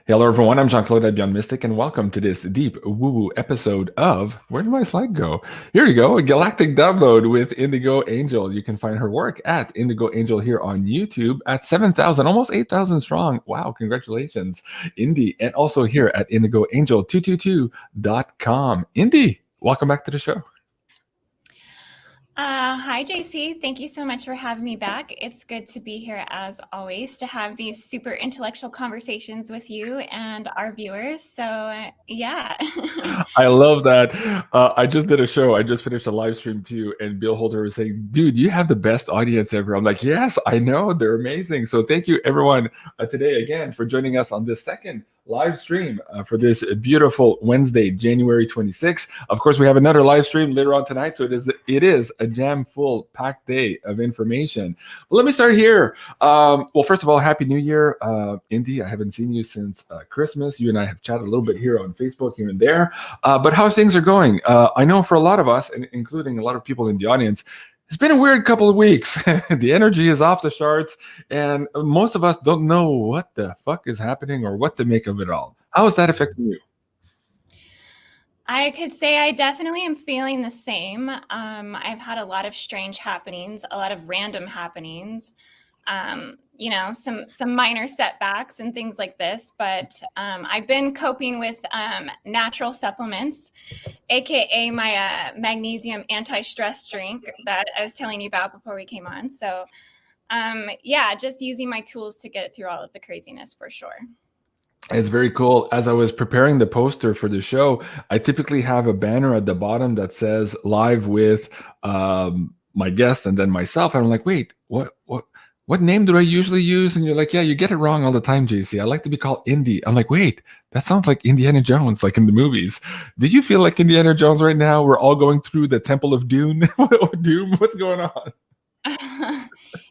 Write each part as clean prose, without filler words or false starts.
Hello, everyone. I'm Jean-Claude at BeyondMystic, and welcome to this deep woo-woo episode of Where Did My Slide Go? Here you go, a galactic download with Indigo Angel. You can find her work at Indigo Angel here on YouTube at 7,000, almost 8,000 strong. Wow, congratulations, Indy. And also here at IndigoAngel222.com. Indy, welcome back to the show. Hi, JC. Thank you so much for having me back. It's good to be here as always to have these super intellectual conversations with you and our viewers. So yeah. I love that. I just did a show. I just finished a live stream too. And Bill Holder was saying, dude, you have the best audience ever. I'm like, yes, I know. They're amazing. So thank you everyone today again for joining us on this second live stream for this beautiful Wednesday, January 26th. Of course, we have another live stream later on tonight, so it is a jam-full, packed day of information. Well, let me start here. Well, first of all, Happy New Year, Indy. I haven't seen you since Christmas. You and I have chatted a little bit here on Facebook, here and there. But how things are going? I know for a lot of us, and including a lot of people in the audience, it's been a weird couple of weeks. The energy is off the charts, and most of us don't know what the fuck is happening or what to make of it all. How is that affecting you? I could say I definitely am feeling the same. I've had a lot of strange happenings, a lot of random happenings, some minor setbacks and things like this. But I've been coping with natural supplements, aka my magnesium anti-stress drink that I was telling you about before we came on. So just using my tools to get through all of the craziness for sure. It's very cool. As I was preparing the poster for the show, I typically have a banner at the bottom that says live with my guest and then myself. And I'm like, wait, what name do I usually use? And you're like, yeah, you get it wrong all the time, JC. I like to be called Indy. I'm like, wait, that sounds like Indiana Jones, like in the movies. Do you feel like Indiana Jones right now? We're all going through the Temple of Doom. Doom? What's going on?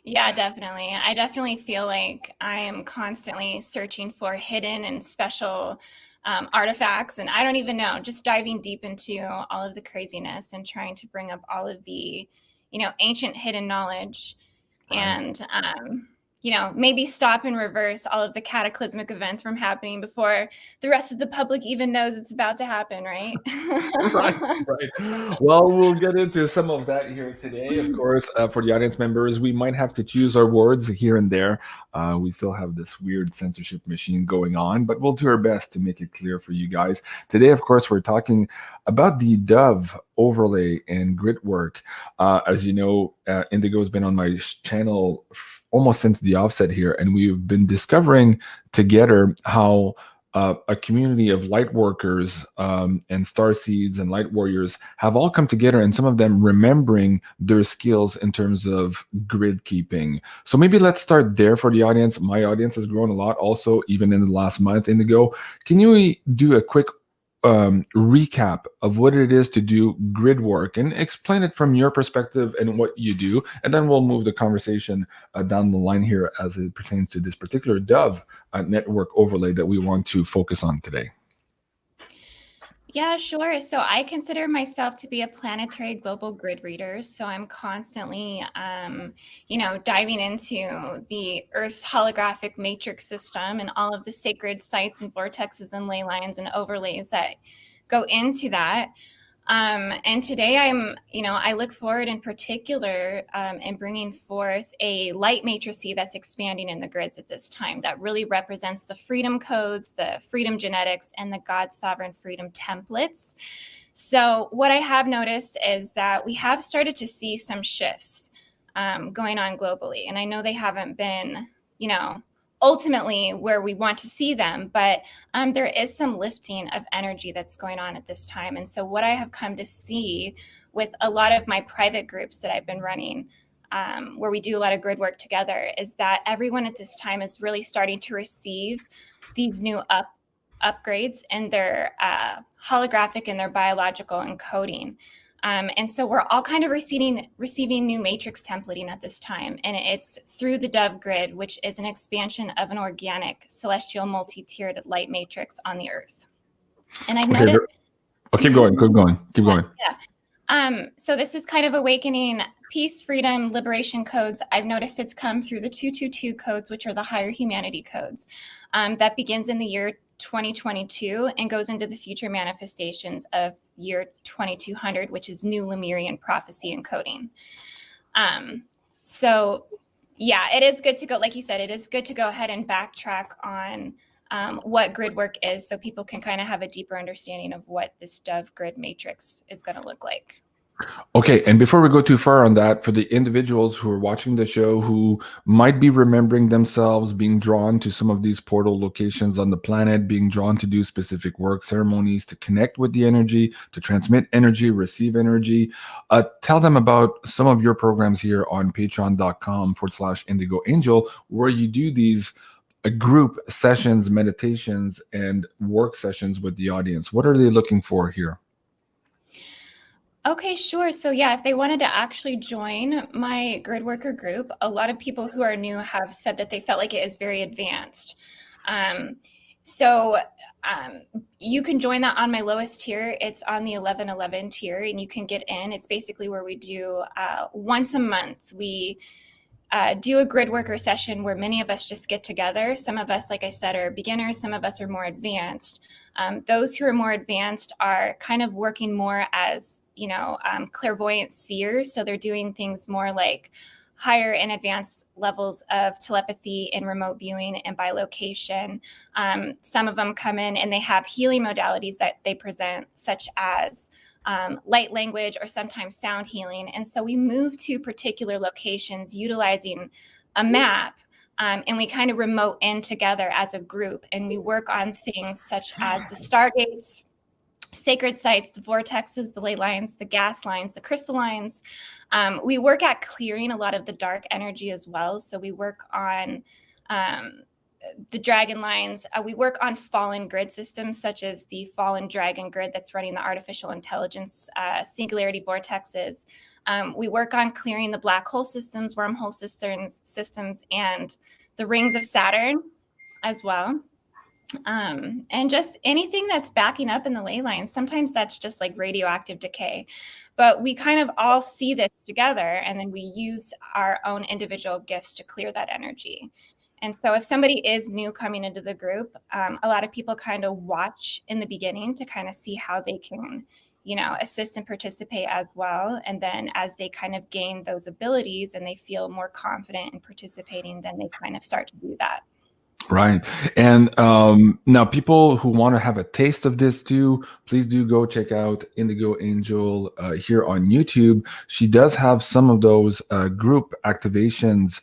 Yeah, definitely. I definitely feel like I am constantly searching for hidden and special artifacts. And I don't even know, just diving deep into all of the craziness and trying to bring up all of the, ancient hidden knowledge. Right. And, maybe stop and reverse all of the cataclysmic events from happening before the rest of the public even knows it's about to happen, right? Right. Well, we'll get into some of that here today. Of course, for the audience members, we might have to choose our words here and there. We still have this weird censorship machine going on, but we'll do our best to make it clear for you guys. Today, of course, we're talking about the dove overlay and grid work. As you know, Indigo has been on my channel almost since the offset here, and we've been discovering together how a community of light workers and star seeds and light warriors have all come together, and some of them remembering their skills in terms of grid keeping. So maybe let's start there for the audience. My audience has grown a lot also, even in the last month. Indigo, can you do a quick recap of what it is to do grid work and explain it from your perspective and what you do, and then we'll move the conversation down the line here as it pertains to this particular dove network overlay that we want to focus on today. Yeah, sure. So I consider myself to be a planetary global grid reader. So I'm constantly, diving into the Earth's holographic matrix system and all of the sacred sites and vortexes and ley lines and overlays that go into that. And today I look forward in particular in bringing forth a light matrice that's expanding in the grids at this time that really represents the freedom codes, the freedom genetics, and the God sovereign freedom templates. So what I have noticed is that we have started to see some shifts going on globally. And I know they haven't been, ultimately where we want to see them, but there is some lifting of energy that's going on at this time. And so what I have come to see with a lot of my private groups that I've been running, where we do a lot of grid work together, is that everyone at this time is really starting to receive these new upgrades in their holographic and their biological encoding. And so we're all kind of receiving new matrix templating at this time. And it's through the Dove grid, which is an expansion of an organic celestial multi-tiered light matrix on the Earth. And I've noticed... Oh, keep going. Yeah. So this is kind of awakening peace, freedom, liberation codes. I've noticed it's come through the 222 codes, which are the higher humanity codes. That begins in the year 2022 and goes into the future manifestations of year 2200, which is new Lemurian prophecy and coding. So yeah, it is good to go. Like you said, it is good to go ahead and backtrack on what grid work is, so people can kind of have a deeper understanding of what this Dove grid matrix is going to look like. Okay, and before we go too far on that, for the individuals who are watching the show who might be remembering themselves being drawn to some of these portal locations on the planet, being drawn to do specific work ceremonies, to connect with the energy, to transmit energy, receive energy, tell them about some of your programs here on patreon.com/Indigo Angel, where you do these group sessions, meditations, and work sessions with the audience. What are they looking for here? Okay, sure. So yeah, if they wanted to actually join my grid worker group, a lot of people who are new have said that they felt like it is very advanced. So you can join that on my lowest tier. It's on the 1111 tier, and you can get in. It's basically where we do once a month. We do a grid worker session where many of us just get together. Some of us, like I said, are beginners. Some of us are more advanced. Those who are more advanced are kind of working more as, clairvoyant seers. So they're doing things more like higher and advanced levels of telepathy and remote viewing and by location. Some of them come in and they have healing modalities that they present, such as light language or sometimes sound healing. And so we move to particular locations utilizing a map, and we kind of remote in together as a group, and we work on things such as the stargates, sacred sites, the vortexes, the ley lines, the gas lines, the crystal lines. We work at clearing a lot of the dark energy as well. So we work on the dragon lines. We work on fallen grid systems, such as the fallen dragon grid that's running the artificial intelligence singularity vortexes. We work on clearing the black hole systems, wormhole systems, and the rings of Saturn as well. And just anything that's backing up in the ley lines. Sometimes that's just like radioactive decay, but we kind of all see this together, and then we use our own individual gifts to clear that energy. And so if somebody is new coming into the group, a lot of people kind of watch in the beginning to kind of see how they can, assist and participate as well. And then as they kind of gain those abilities and they feel more confident in participating, then they kind of start to do that. Right. And now people who want to have a taste of this too, please do go check out Indigo Angel here on YouTube. She does have some of those group activations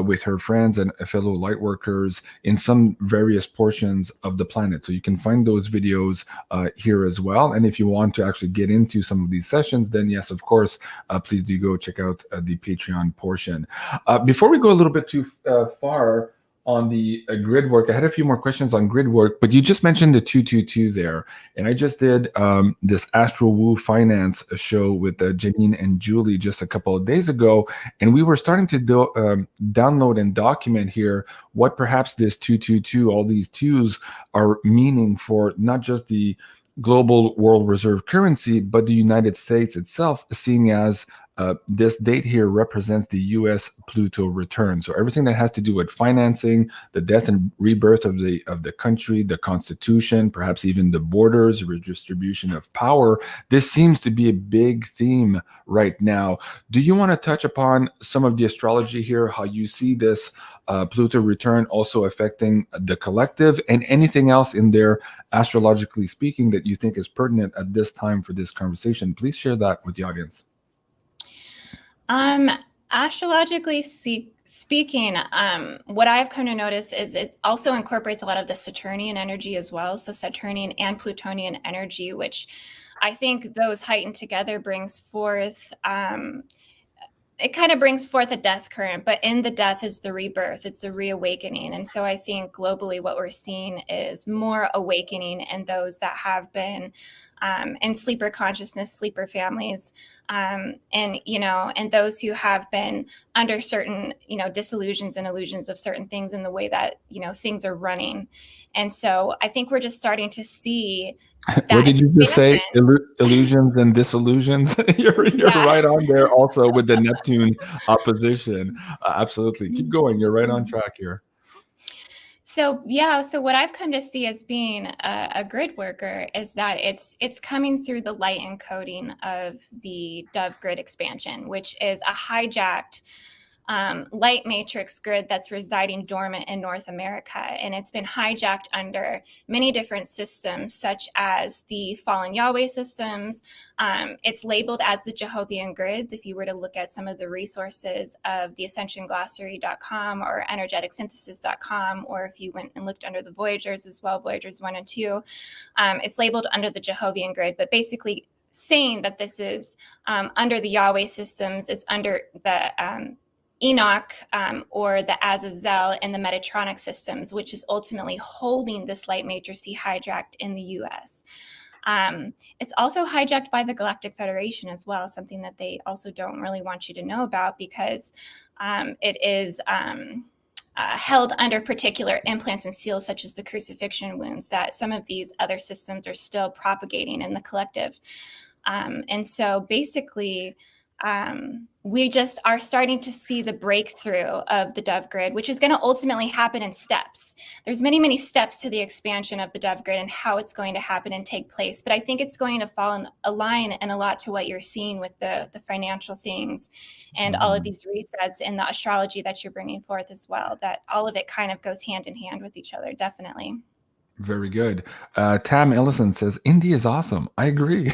with her friends and fellow light workers in some various portions of the planet. So you can find those videos here as well. And if you want to actually get into some of these sessions, then yes, of course, please do go check out the Patreon portion. Before we go a little bit too far on the grid work, I had a few more questions on grid work, but you just mentioned the 222 there. And I just did this Astro Woo Finance show with Janine and Julie just a couple of days ago. And we were starting to download and document here what perhaps this 222, all these twos are meaning for not just the global world reserve currency, but the United States itself, seeing as this date here represents the U.S. Pluto return. So everything that has to do with financing, the death and rebirth of the country, the Constitution, perhaps even the borders, redistribution of power. This seems to be a big theme right now. Do you want to touch upon some of the astrology here, how you see this Pluto return also affecting the collective, and anything else in there, astrologically speaking, that you think is pertinent at this time for this conversation? Please share that with the audience. Astrologically speaking, what I've come to notice is it also incorporates a lot of the Saturnian energy as well. So Saturnian and Plutonian energy, which I think those heightened together brings forth, it kind of brings forth a death current, but in the death is the rebirth. It's a reawakening. And so I think globally what we're seeing is more awakening in those that have been and sleeper consciousness, sleeper families, and and those who have been under certain disillusions and illusions of certain things in the way that things are running. And so I think we're just starting to see that What did you just say? expansion. Illusions and disillusions. You're Yeah. right on there. Also with the Neptune opposition. Absolutely. Keep going. You're right on track here. So what I've come to see as being a grid worker is that it's coming through the light encoding of the Dove grid expansion, which is a hijacked light matrix grid that's residing dormant in North America. And it's been hijacked under many different systems, such as the fallen Yahweh systems. It's labeled as the Jehovian grids. If you were to look at some of the resources of the ascensionglossary.com or energeticsynthesis.com, or if you went and looked under the Voyagers as well, Voyagers 1 and 2, it's labeled under the Jehovian grid, but basically saying that this is under the Yahweh systems, it's under the Enoch or the Azazel and the Metatronic systems, which is ultimately holding this light matrix hijacked in the US. It's also hijacked by the Galactic Federation as well, something that they also don't really want you to know about, because it is held under particular implants and seals, such as the crucifixion wounds, that some of these other systems are still propagating in the collective. And so basically, we just are starting to see the breakthrough of the Dove grid, which is going to ultimately happen in steps. There's many, many steps to the expansion of the Dove grid and how it's going to happen and take place. But I think it's going to fall in a line and a lot to what you're seeing with the financial things and all of these resets and the astrology that you're bringing forth as well, that all of it kind of goes hand in hand with each other, definitely. Very good. Tam Ellison says, Indy is awesome. I agree.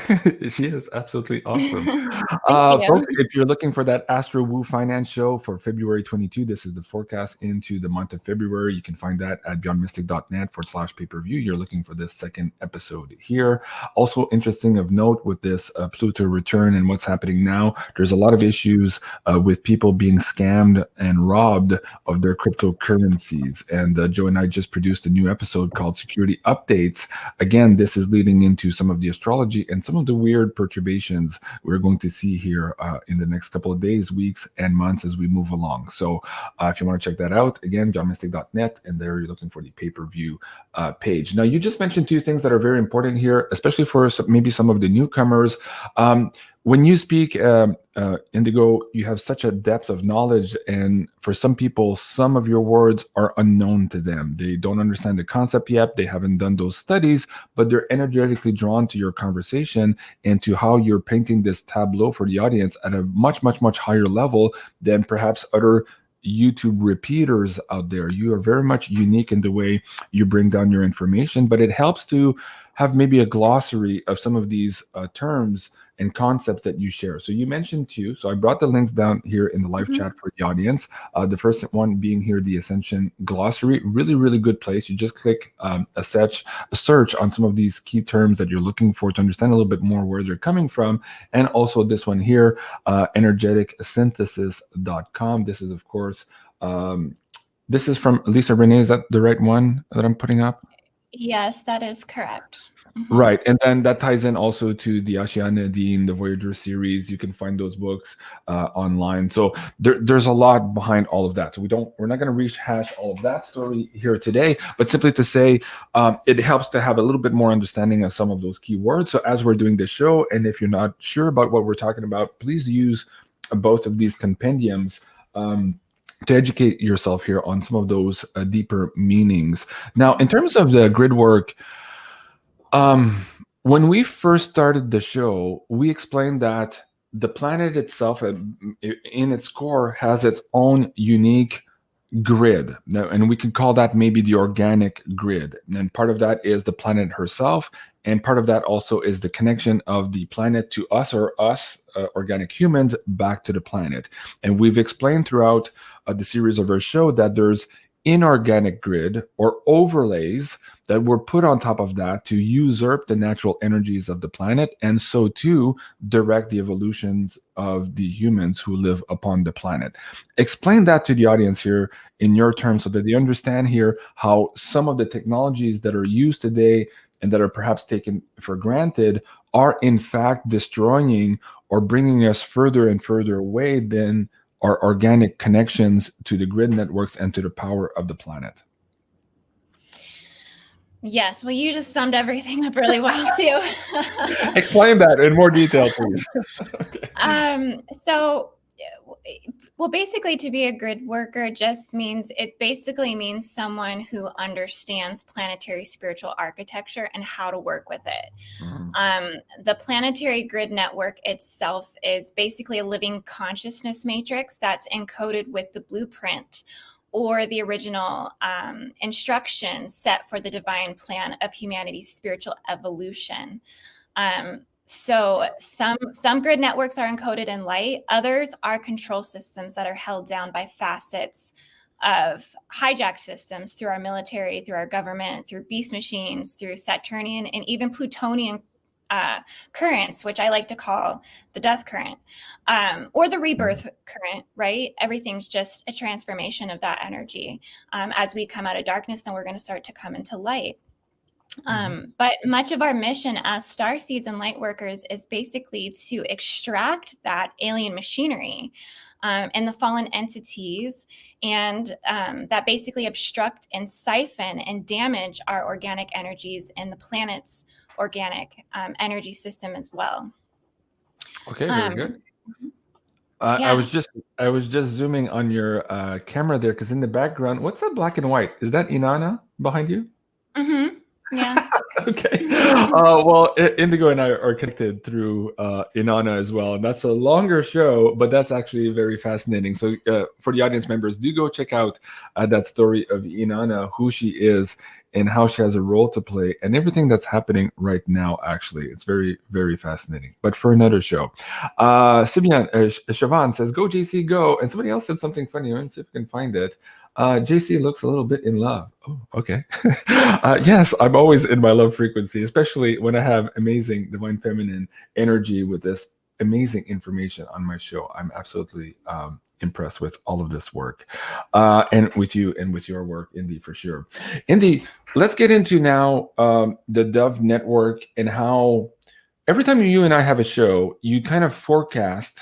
She is absolutely awesome. Thank you. Folks, if you're looking for that Astro Woo Finance show for February 22, this is the forecast into the month of February. You can find that at beyondmystic.net/pay-per-view. You're looking for this second episode here. Also interesting of note with this Pluto return and what's happening now, there's a lot of issues with people being scammed and robbed of their cryptocurrencies. And Joe and I just produced a new episode called Security Updates. Again, this is leading into some of the astrology and some of the weird perturbations we're going to see here in the next couple of days, weeks, and months as we move along. So if you want to check that out, again, beyondmystic.net, and there you're looking for the pay-per-view page. Now, you just mentioned two things that are very important here, especially for maybe some of the newcomers. When you speak, Indigo, you have such a depth of knowledge, and for some people, some of your words are unknown to them. They don't understand the concept yet. They haven't done those studies, but they're energetically drawn to your conversation and to how you're painting this tableau for the audience at a much, much, much higher level than perhaps other YouTube repeaters out there. You are very much unique in the way you bring down your information, but it helps to have maybe a glossary of some of these terms and concepts that you share. So you mentioned two. So I brought the links down here in the live chat for the audience. The first one being here, the Ascension Glossary. Really, really good place. You just click a search on some of these key terms that you're looking for to understand a little bit more where they're coming from. And also this one here, energeticsynthesis.com. This is, of course, this is from Lisa Renee. Is that the right one that I'm putting up? Yes, that is correct. Right, and then that ties in also to the Ashiana Dean, the Voyager series. You can find those books online. So there's a lot behind all of that. So we're not going to rehash all of that story here today, but simply to say it helps to have a little bit more understanding of some of those keywords. So as we're doing this show, and if you're not sure about what we're talking about, please use both of these compendiums to educate yourself here on some of those deeper meanings. Now, in terms of the grid work, when we first started the show, we explained that the planet itself, in its core, has its own unique grid. Now, and we can call that maybe the organic grid. And part of that is the planet herself. And part of that also is the connection of the planet to us, or us, organic humans, back to the planet. And we've explained throughout the series of our show that there's inorganic grid or overlays that were put on top of that to usurp the natural energies of the planet, and so too direct the evolutions of the humans who live upon the planet. Explain that to the audience here in your terms so that they understand here how some of the technologies that are used today and that are perhaps taken for granted are in fact destroying or bringing us further and further away than our organic connections to the grid networks and to the power of the planet. Yes, well, you just summed everything up really well too. Explain that in more detail, please. Okay. Well, basically, to be a grid worker just means someone who understands planetary spiritual architecture and how to work with it. The planetary grid network itself is basically a living consciousness matrix that's encoded with the blueprint or the original instructions set for the divine plan of humanity's spiritual evolution. So some grid networks are encoded in light. Others are control systems that are held down by facets of hijacked systems through our military, through our government, through beast machines, through Saturnian and even Plutonian currents, which I like to call the death current, or the rebirth current, right? Everything's just a transformation of that energy. As we come out of darkness, then we're going to start to come into light. But much of our mission as starseeds and light workers is basically to extract that alien machinery and the fallen entities, and that basically obstruct and siphon and damage our organic energies and the planet's organic energy system as well. Okay, very good. Yeah. I was just zooming on your camera there, because in the background, what's that black and white? Is that Inanna behind you? Yeah. Okay. Well, Indigo and I are connected through Inanna as well, and that's a longer show, but that's actually very fascinating. So for the audience members, do go check out that story of Inanna, who she is and how she has a role to play, and everything that's happening right now. Actually, it's very, very fascinating. But for another show, Siobhan says, "Go JC, go!" And somebody else said something funny. Let me see if I can find it. JC looks a little bit in love. Oh, okay. Yes, I'm always in my love frequency, especially when I have amazing divine feminine energy with this amazing information on my show. I'm absolutely impressed with all of this work, and with you and with your work, Indy, for sure. Indy, let's get into now the Dove Network and how every time you and I have a show, you kind of forecast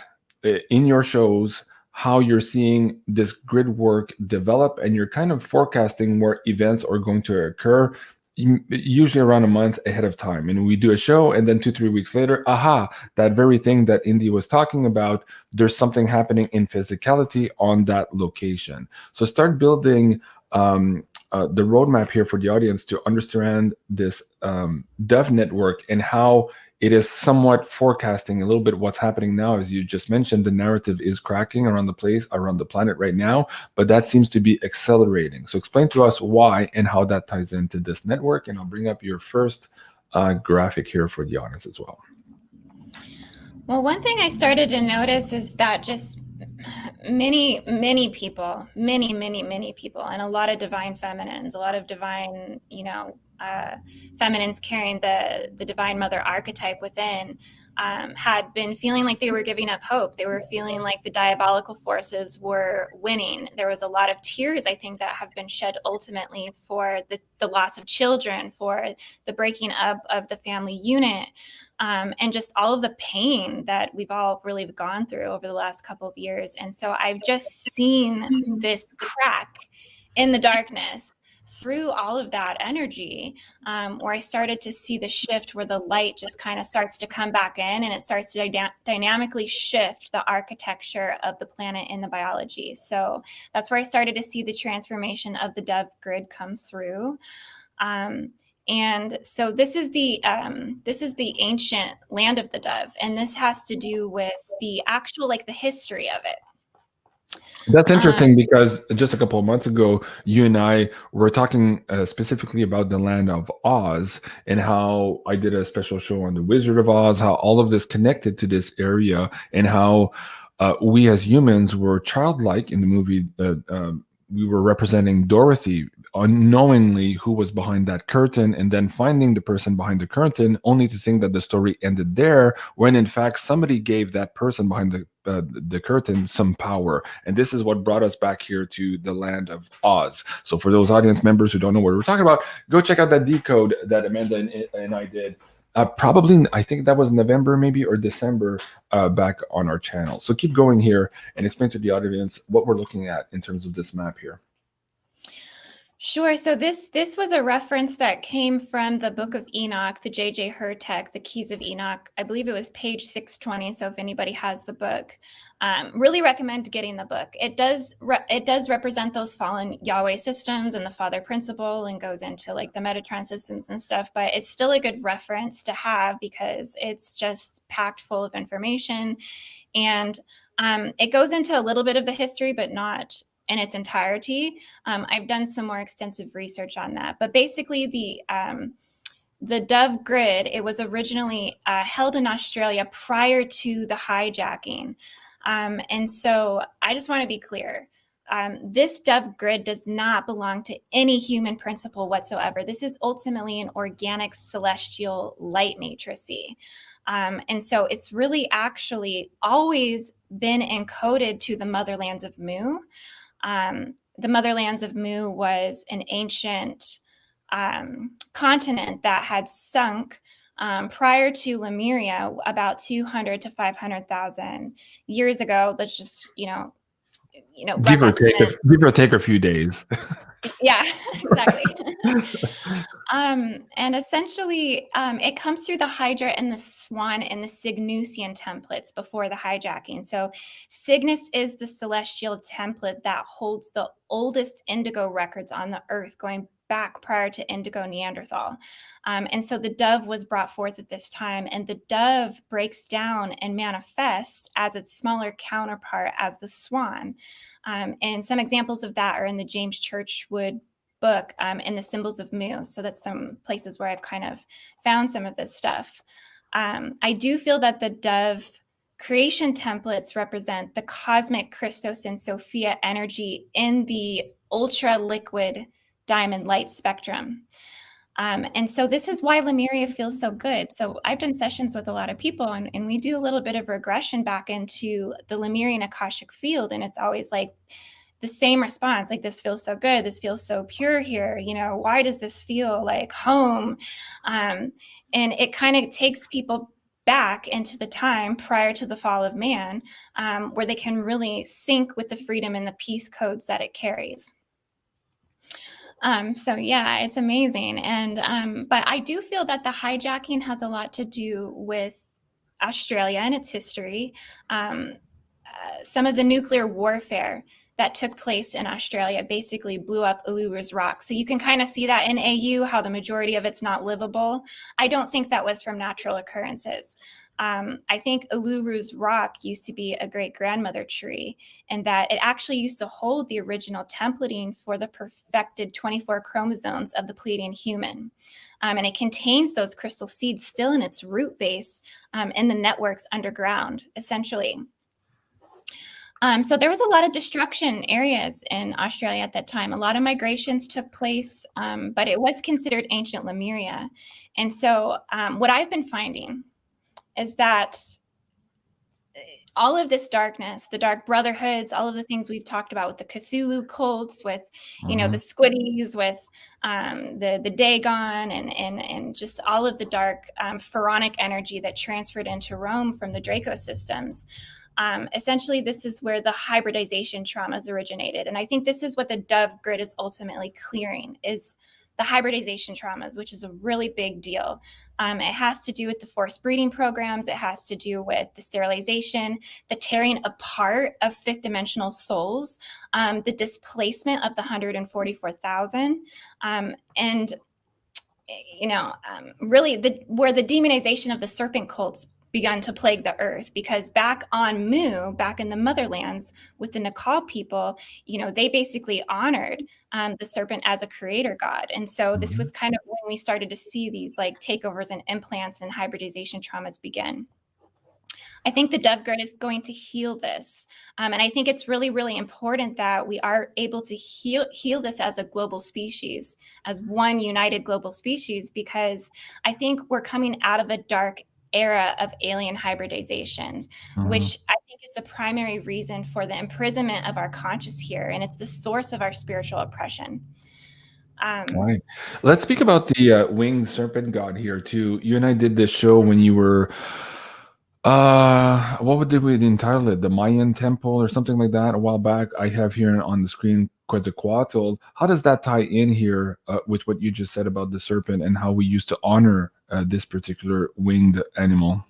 in your shows how you're seeing this grid work develop, and you're kind of forecasting where events are going to occur, usually around a month ahead of time. And we do a show, and then 2-3 weeks later, that very thing that Indy was talking about, there's something happening in physicality on that location. So start building the roadmap here for the audience to understand this Dove Network and how it is somewhat forecasting a little bit what's happening now. As you just mentioned, the narrative is cracking around the place, around the planet right now, but that seems to be accelerating. So explain to us why and how that ties into this network, and I'll bring up your first graphic here for the audience as well. Well, one thing I started to notice is that just many people, and a lot of divine feminines, a lot of divine, feminines carrying the divine mother archetype within, had been feeling like they were giving up hope. They were feeling like the diabolical forces were winning. There was a lot of tears, I think, that have been shed ultimately for the loss of children, for the breaking up of the family unit, and just all of the pain that we've all really gone through over the last couple of years. And so I've just seen this crack in the darkness through all of that energy, where I started to see the shift where the light just kind of starts to come back in, and it starts to dynamically shift the architecture of the planet in the biology. So that's where I started to see the transformation of the Dove grid come through. And so this is the ancient land of the Dove, and this has to do with the actual, the history of it. That's interesting, because just a couple of months ago, you and I were talking specifically about the land of Oz, and how I did a special show on the Wizard of Oz, how all of this connected to this area, and how we as humans were childlike in the movie we were representing Dorothy, unknowingly who was behind that curtain, and then finding the person behind the curtain, only to think that the story ended there, when in fact somebody gave that person behind the curtain some power. And this is what brought us back here to the land of Oz. So for those audience members who don't know what we're talking about, go check out that decode that Amanda and I did. Probably, I think that was November maybe or December, back on our channel. So keep going here and explain to the audience what we're looking at in terms of this map here. Sure. So this was a reference that came from the Book of Enoch, the J.J. Hurtek, the Keys of Enoch. I believe it was page 620. So if anybody has the book, really recommend getting the book. It does represent those fallen Yahweh systems and the Father Principle, and goes into like the Metatron systems and stuff. But it's still a good reference to have because it's just packed full of information, and it goes into a little bit of the history, but not in its entirety. I've done some more extensive research on that, but basically the Dove Grid, it was originally held in Australia prior to the hijacking. And so I just want to be clear. This Dove Grid does not belong to any human principle whatsoever. This is ultimately an organic celestial light matrixy. And so it's really actually always been encoded to the motherlands of Mu. The motherlands of Mu was an ancient continent that had sunk prior to Lemuria about 200 to 500,000 years ago. Let's just, give or take a few days. Yeah, exactly. And essentially, it comes through the Hydra and the Swan and the Cygnusian templates before the hijacking. So Cygnus is the celestial template that holds the oldest indigo records on the Earth, going back prior to Indigo Neanderthal. And so the dove was brought forth at this time, and the dove breaks down and manifests as its smaller counterpart as the swan. And some examples of that are in the James Churchwood book, and the Symbols of Mu. So that's some places where I've kind of found some of this stuff. I do feel that the dove creation templates represent the cosmic Christos and Sophia energy in the ultra liquid diamond light spectrum. And so this is why Lemuria feels so good. So I've done sessions with a lot of people, and we do a little bit of regression back into the Lemurian Akashic field. And it's always like the same response, like, this feels so good. This feels so pure here. Why does this feel like home? And it kind of takes people back into the time prior to the fall of man, where they can really sync with the freedom and the peace codes that it carries. So yeah, it's amazing. And but I do feel that the hijacking has a lot to do with Australia and its history. Some of the nuclear warfare that took place in Australia basically blew up Uluru Rock. So you can kind of see that in AU, how the majority of it's not livable. I don't think that was from natural occurrences. I think Uluru's rock used to be a great grandmother tree, and that it actually used to hold the original templating for the perfected 24 chromosomes of the Pleiadian human. And it contains those crystal seeds still in its root base, in the networks underground, essentially. So there was a lot of destruction areas in Australia at that time. A lot of migrations took place, but it was considered ancient Lemuria. And so what I've been finding is that all of this darkness, the dark brotherhoods, all of the things we've talked about with the Cthulhu cults, with, the Squiddies, with the Dagon, and just all of the dark pharaonic energy that transferred into Rome from the Draco systems. Essentially, this is where the hybridization traumas originated. And I think this is what the Dove Grid is ultimately clearing, is the hybridization traumas, which is a really big deal. It has to do with the forced breeding programs. It has to do with the sterilization, the tearing apart of fifth dimensional souls, the displacement of the 144,000, and really where the demonization of the serpent cults begun to plague the earth, because back on Mu, back in the motherlands with the Nakal people, they basically honored the serpent as a creator god. And so this was kind of when we started to see these like takeovers and implants and hybridization traumas begin. I think the dove grid is going to heal this. And I think it's really, really important that we are able to heal this as a global species, as one united global species, because I think we're coming out of a dark era of alien hybridization, which I think is the primary reason for the imprisonment of our conscious here. And it's the source of our spiritual oppression. Right. Let's speak about the winged serpent god here too. You and I did this show when you were did we entitle it? The Mayan temple or something like that a while back. I have here on the screen Quetzalcoatl. How does that tie in here with what you just said about the serpent and how we used to honor this particular winged animal?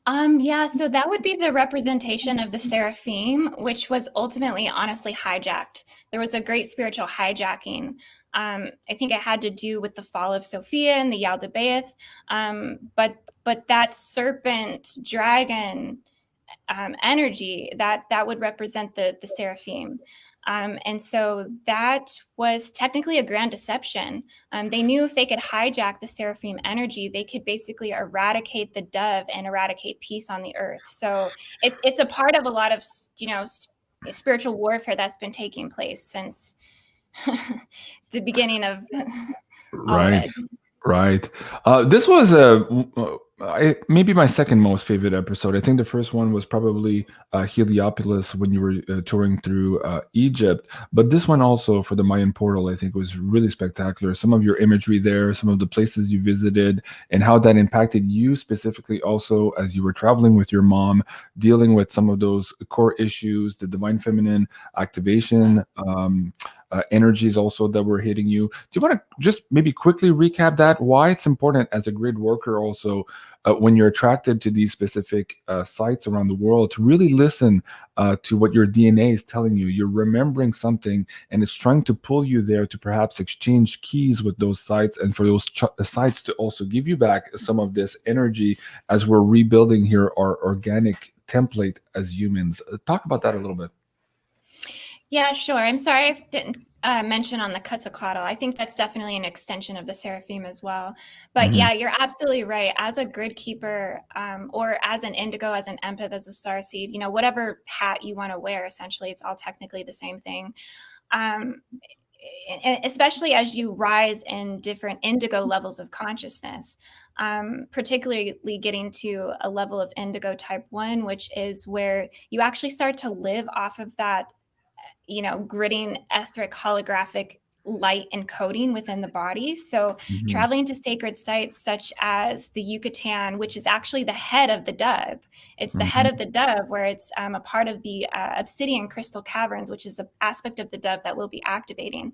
Yeah, so that would be the representation of the seraphim, which was ultimately honestly hijacked. There was a great spiritual hijacking. I think it had to do with the fall of Sophia and the Yaldabaoth. But that serpent dragon energy that would represent the seraphim. And so that was technically a grand deception. They knew if they could hijack the seraphim energy, they could basically eradicate the dove and eradicate peace on the earth. So it's a part of a lot of, spiritual warfare that's been taking place since the beginning of all of Right. it. Right. This was maybe my second most favorite episode. I think the first one was probably Heliopolis when you were touring through Egypt. But this one also for the Mayan portal, I think was really spectacular. Some of your imagery there, some of the places you visited, and how that impacted you specifically also as you were traveling with your mom, dealing with some of those core issues, the divine feminine activation, energies also that were hitting you. Do you want to just maybe quickly recap that? Why it's important as a grid worker also when you're attracted to these specific sites around the world to really listen to what your DNA is telling you. You're remembering something and it's trying to pull you there to perhaps exchange keys with those sites and for those sites to also give you back some of this energy as we're rebuilding here our organic template as humans. Talk about that a little bit. Yeah, sure. I'm sorry I didn't mention on the Quetzalcoatl. I think that's definitely an extension of the seraphim as well. But yeah, you're absolutely right. As a grid keeper, or as an indigo, as an empath, as a starseed, whatever hat you want to wear, essentially, it's all technically the same thing. Especially as you rise in different indigo levels of consciousness, particularly getting to a level of indigo type 1, which is where you actually start to live off of that gridding etheric holographic light encoding within the body. So traveling to sacred sites such as the Yucatan, which is actually the head of the dove. It's the head of the dove where it's a part of the obsidian crystal caverns, which is an aspect of the dove that we'll be activating.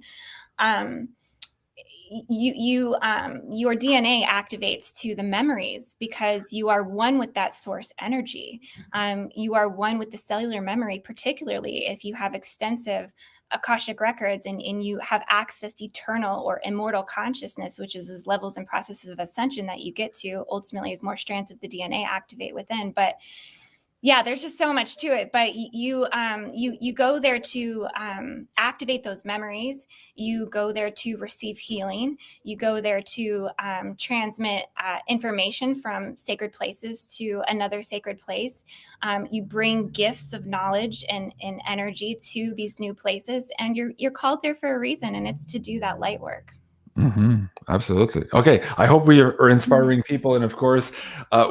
Your DNA activates to the memories because you are one with that source energy. You are one with the cellular memory, particularly if you have extensive Akashic records and you have access to eternal or immortal consciousness, which is those levels and processes of ascension that you get to ultimately as more strands of the DNA activate within. But yeah, there's just so much to it, but you go there to activate those memories. You go there to receive healing. You go there to transmit information from sacred places to another sacred place. You bring gifts of knowledge and energy to these new places, and you're called there for a reason, and it's to do that light work. Absolutely. Okay. I hope we are inspiring people. And of course,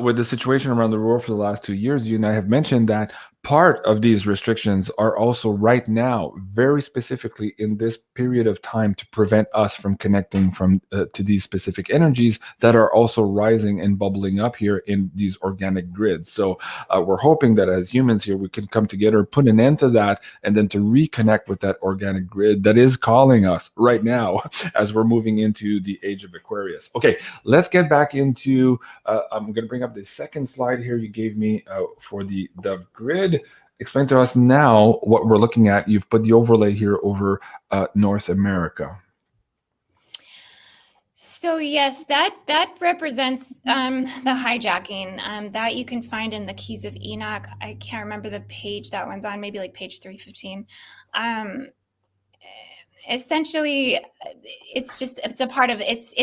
with the situation around the world for the last 2 years, you and I have mentioned that part of these restrictions are also right now, very specifically in this period of time to prevent us from connecting to these specific energies that are also rising and bubbling up here in these organic grids. So we're hoping that as humans here, we can come together, put an end to that, and then to reconnect with that organic grid that is calling us right now as we're moving into the age of Aquarius. Okay, let's get back into, I'm going to bring up the second slide here you gave me for the dove grid. Explain to us now what we're looking at. You've put the overlay here over North America. So yes, that represents the hijacking that you can find in the Keys of Enoch. I can't remember the page that one's on, maybe like page 315. Essentially, it's a part of it's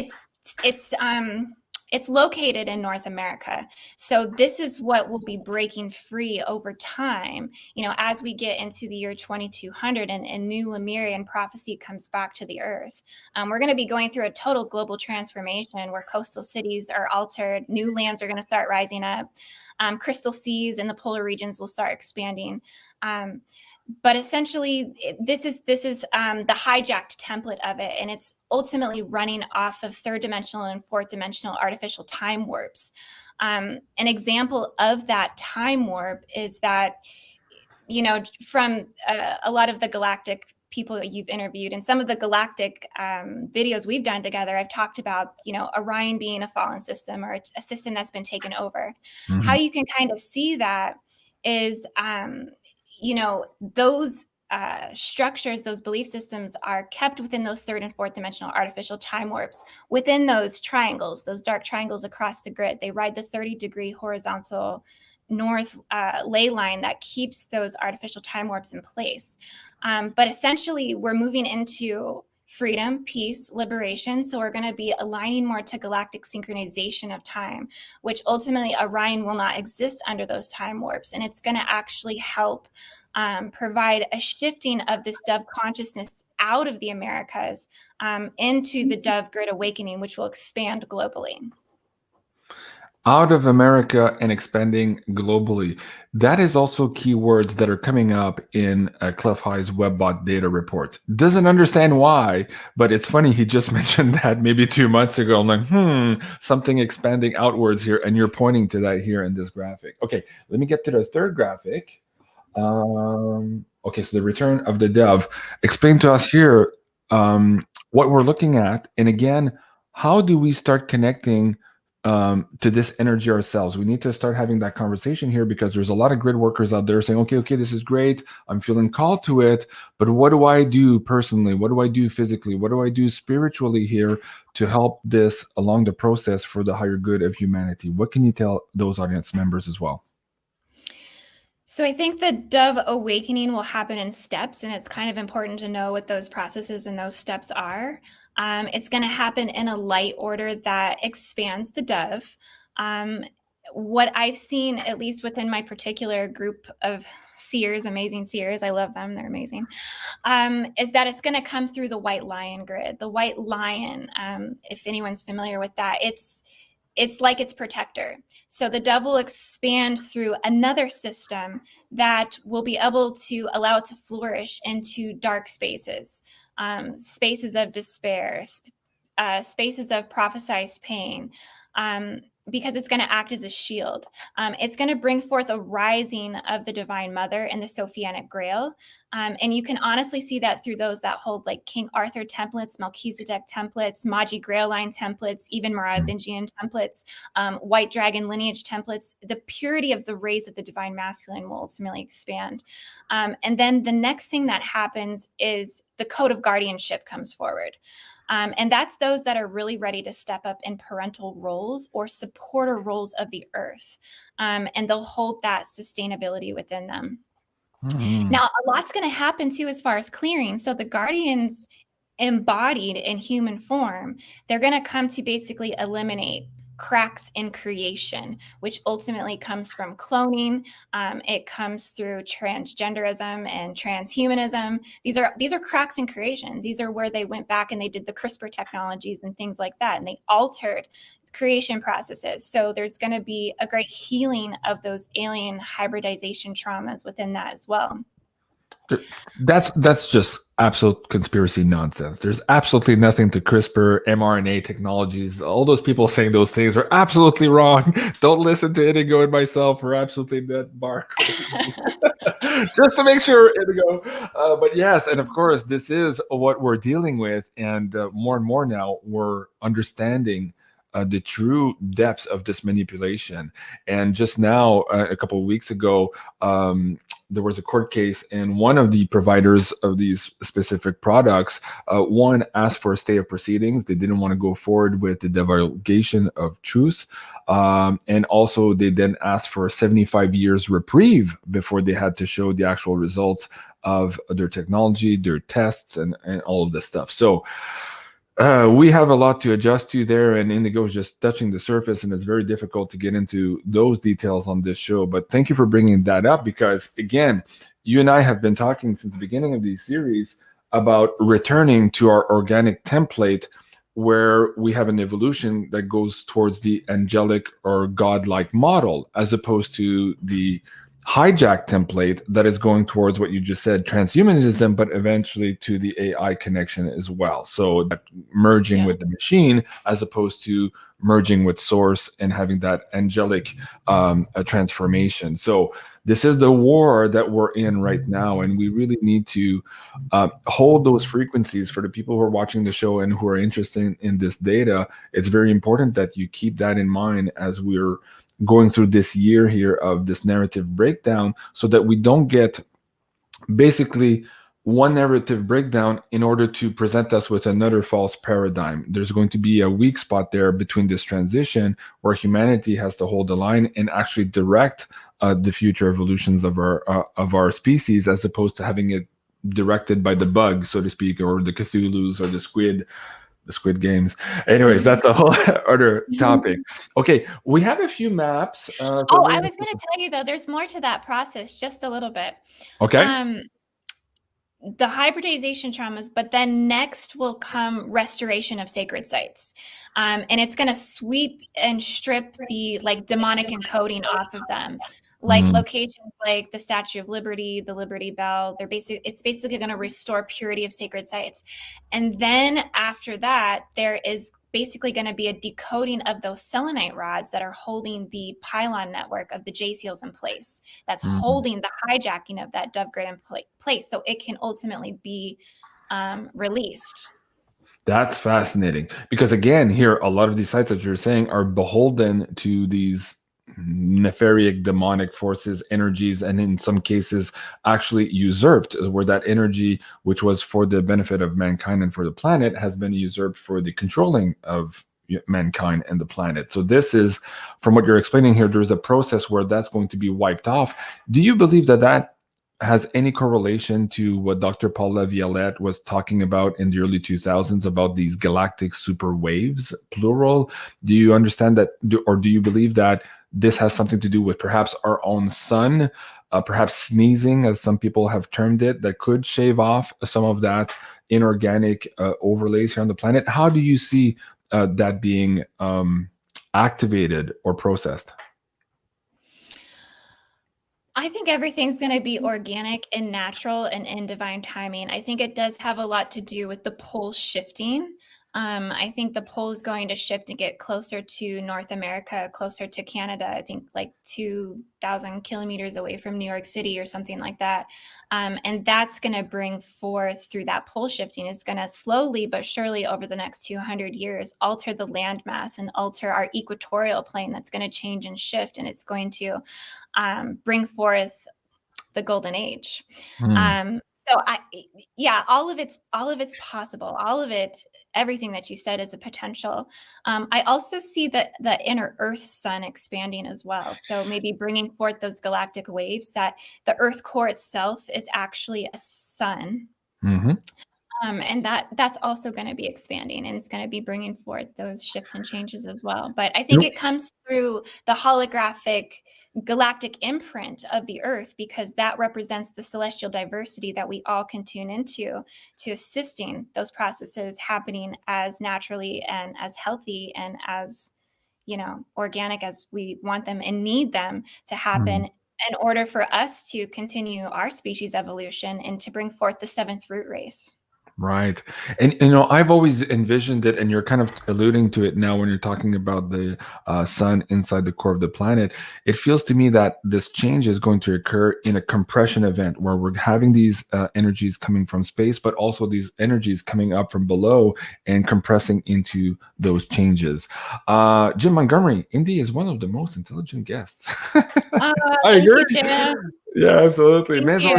It's located in North America. So this is what will be breaking free over time, as we get into the year 2200 and new Lemurian prophecy comes back to the earth. We're going to be going through a total global transformation where coastal cities are altered, new lands are going to start rising up, crystal seas in the polar regions will start expanding. But essentially, this is the hijacked template of it, and it's ultimately running off of third dimensional and fourth dimensional artificial time warps. An example of that time warp is that, from a lot of the galactic people that you've interviewed and some of the galactic videos we've done together, I've talked about, Orion being a fallen system or it's a system that's been taken over. Mhm. How you can kind of see that is, those structures, those belief systems are kept within those third and fourth dimensional artificial time warps, within those triangles, those dark triangles across the grid. They ride the 30-degree horizontal north ley line that keeps those artificial time warps in place. But essentially, we're moving into freedom, peace, liberation. So we're going to be aligning more to galactic synchronization of time, which ultimately Orion will not exist under those time warps. And it's going to actually help provide a shifting of this dove consciousness out of the Americas into the dove grid awakening, which will expand globally. Out of America and expanding globally. That is also keywords that are coming up in Clef High's WebBot data reports. Doesn't understand why, but it's funny. He just mentioned that maybe 2 months ago. I'm like, something expanding outwards here. And you're pointing to that here in this graphic. Okay, let me get to the third graphic. Okay, so the return of the dove. Explain to us here what we're looking at. And again, how do we start connecting to this energy ourselves? We need to start having that conversation here because there's a lot of grid workers out there saying, okay, this is great. I'm feeling called to it, but what do I do personally? What do I do physically? What do I do spiritually here to help this along the process for the higher good of humanity? What can you tell those audience members as well? So I think the dove awakening will happen in steps, and it's kind of important to know what those processes and those steps are. It's going to happen in a light order that expands the dove. What I've seen, at least within my particular group of seers, amazing seers, I love them, they're amazing, is that it's going to come through the white lion grid. The white lion, if anyone's familiar with that, it's like its protector. So the dove will expand through another system that will be able to allow it to flourish into dark spaces, spaces of despair, spaces of prophesized pain, because it's going to act as a shield. It's going to bring forth a rising of the Divine Mother and the Sophianic Grail. And you can honestly see that through those that hold like King Arthur templates, Melchizedek templates, Magi Grail line templates, even Merovingian templates, White Dragon lineage templates. The purity of the rays of the Divine Masculine will ultimately expand. And then the next thing that happens is the code of guardianship comes forward. And that's those that are really ready to step up in parental roles or supporter roles of the earth. And they'll hold that sustainability within them. Now, a lot's going to happen too as far as clearing. So the guardians embodied in human form, they're going to come to basically eliminate cracks in creation, which ultimately comes from cloning. It comes through transgenderism and transhumanism. These are cracks in creation. These are where they went back and they did the CRISPR technologies and things like that, and they altered creation processes. So there's going to be a great healing of those alien hybridization traumas within that as well. That's just absolute conspiracy nonsense. There's absolutely nothing to CRISPR, mRNA technologies. All those people saying those things are absolutely wrong. Don't listen to Indigo and myself. We're absolutely not bark. Just to make sure, Indigo. But yes, and of course, this is what we're dealing with. And more and more now, we're understanding the true depths of this manipulation. And just now, a couple of weeks ago, there was a court case, and one of the providers of these specific products, one asked for a stay of proceedings. They didn't want to go forward with the divulgation of truth. And also they then asked for 75 years reprieve before they had to show the actual results of their technology, their tests, and all of this stuff. So We have a lot to adjust to there, and Indigo is just touching the surface, and it's very difficult to get into those details on this show. But thank you for bringing that up, because again, you and I have been talking since the beginning of these series about returning to our organic template, where we have an evolution that goes towards the angelic or godlike model, as opposed to the hijack template that is going towards what you just said, transhumanism, but eventually to the AI connection as well. So that merging with the machine, as opposed to merging with source and having that angelic transformation. So this is the war that we're in right now, and we really need to hold those frequencies. For the people who are watching the show and who are interested in this data, it's very important that you keep that in mind as we're going through this year here of this narrative breakdown, so that we don't get basically one narrative breakdown in order to present us with another false paradigm. There's going to be a weak spot there between this transition, where humanity has to hold the line and actually direct the future evolutions of our species, as opposed to having it directed by the bug, so to speak, or the Cthulhu's or the Squid Games. Anyways, that's a whole other topic. Okay, we have a few maps. I was going to tell you, though, there's more to that process, just a little bit. Okay. The hybridization traumas, but then next will come restoration of sacred sites. And it's going to sweep and strip the demonic encoding off of them. Locations like the Statue of Liberty, the Liberty Bell, it's basically going to restore purity of sacred sites. And then after that, there is basically going to be a decoding of those selenite rods that are holding the pylon network of the J seals in place. That's holding the hijacking of that dove grid in place, so it can ultimately be released. That's fascinating, because again, here, a lot of these sites that you're saying are beholden to these nefarious demonic forces, energies, and in some cases actually usurped, where that energy, which was for the benefit of mankind and for the planet, has been usurped for the controlling of mankind and the planet. So this is, from what you're explaining here, there's a process where that's going to be wiped off. Do you believe that that has any correlation to what Dr. Paul Laviolette was talking about in the early 2000s about these galactic super waves, plural? Do you understand that, or do you believe that this has something to do with perhaps our own sun, perhaps sneezing, as some people have termed it, that could shave off some of that inorganic overlays here on the planet? How do you see that being activated or processed? I think everything's going to be organic and natural and in divine timing. I think it does have a lot to do with the pole shifting. I think the pole is going to shift and get closer to North America, closer to Canada, I think 2,000 kilometers away from New York City or something like that. And that's going to bring forth, through that pole shifting, is going to slowly but surely over the next 200 years alter the landmass and alter our equatorial plane. That's going to change and shift, and it's going to bring forth the golden age. So all of it's possible. All of it, everything that you said is a potential. I also see the inner Earth sun expanding as well. So maybe bringing forth those galactic waves, that the Earth core itself is actually a sun. And that's also going to be expanding, and it's going to be bringing forth those shifts and changes as well. But I think it comes through the holographic galactic imprint of the Earth, because that represents the celestial diversity that we all can tune into, to assisting those processes happening as naturally and as healthy and as, organic as we want them and need them to happen in order for us to continue our species evolution and to bring forth the seventh root race. Right. And, I've always envisioned it, and you're kind of alluding to it now when you're talking about the sun inside the core of the planet. It feels to me that this change is going to occur in a compression event, where we're having these energies coming from space, but also these energies coming up from below and compressing into those changes. Jim Montgomery, Indy is one of the most intelligent guests. Thank you, Jim. Yeah, absolutely. Thank you.